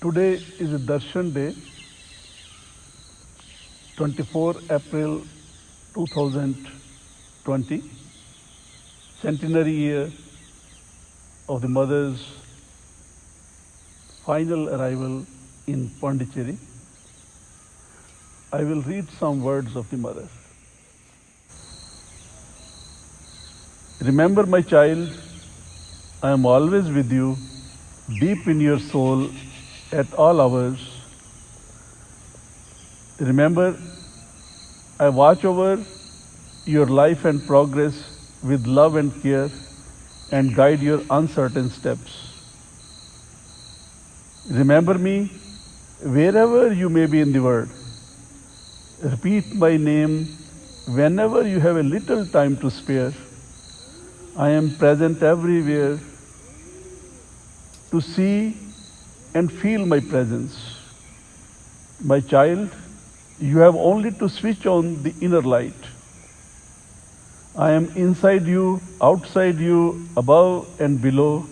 Today is a Darshan Day, 24 April 2020, centenary year of the mother's final arrival in Pondicherry. I will read some words of the mother. Remember, my child, I am always with you, deep in your soul, at all hours. Remember, I watch over your life and progress with love and care and guide your uncertain steps. Remember me wherever you may be in the world. Repeat my name whenever you have a little time to spare. I am present everywhere to see and feel my presence. My child, you have only to switch on the inner light. I am inside you, outside you, above and below.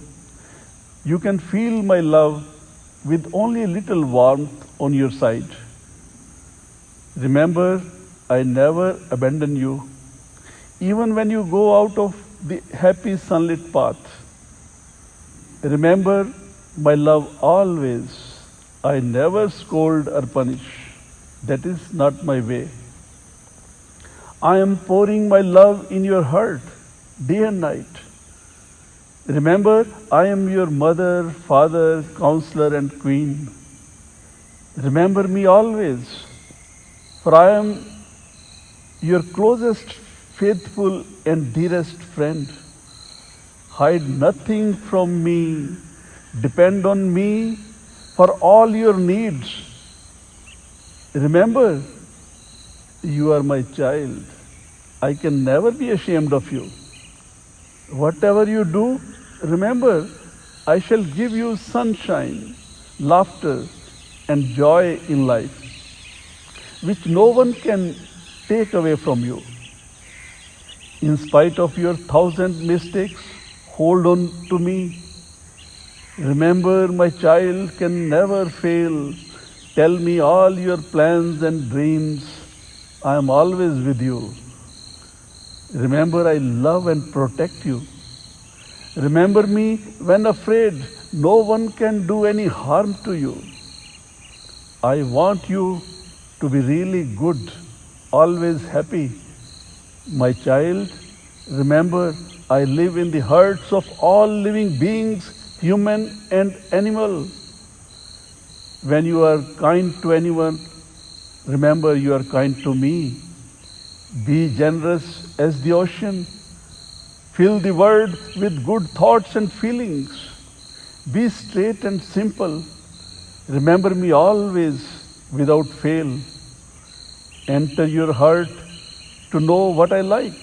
You can feel my love with only a little warmth on your side. Remember, I never abandon you, even when you go out of the happy sunlit path. Remember, my love always. I never scold or punish. That is not my way. I am pouring my love in your heart day and night. Remember, I am your mother, father, counselor, and queen. Remember me always, for I am your closest, faithful, and dearest friend. Hide nothing from me. Depend on me for all your needs. Remember, you are my child. I can never be ashamed of you. Whatever you do, remember, I shall give you sunshine, laughter, and joy in life, which no one can take away from you. In spite of your 1,000 mistakes, hold on to me. Remember, my child can never fail. Tell me all your plans and dreams. I am always with you. Remember, I love and protect you. Remember me when afraid. No one can do any harm to you. I want you to be really good, always happy. My child, remember, I live in the hearts of all living beings, human and animal. When you are kind to anyone, remember you are kind to me. Be generous as the ocean. Fill the world with good thoughts and feelings. Be straight and simple. Remember me always without fail. Enter your heart to know what I like.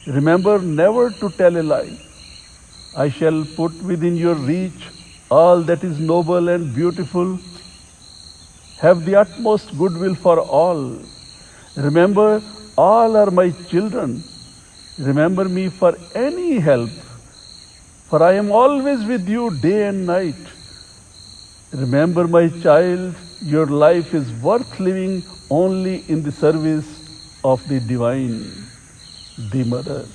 Remember never to tell a lie. I shall put within your reach all that is noble and beautiful. Have the utmost goodwill for all. Remember, all are my children. Remember me for any help, for I am always with you day and night. Remember, my child, your life is worth living only in the service of the divine, the Mother.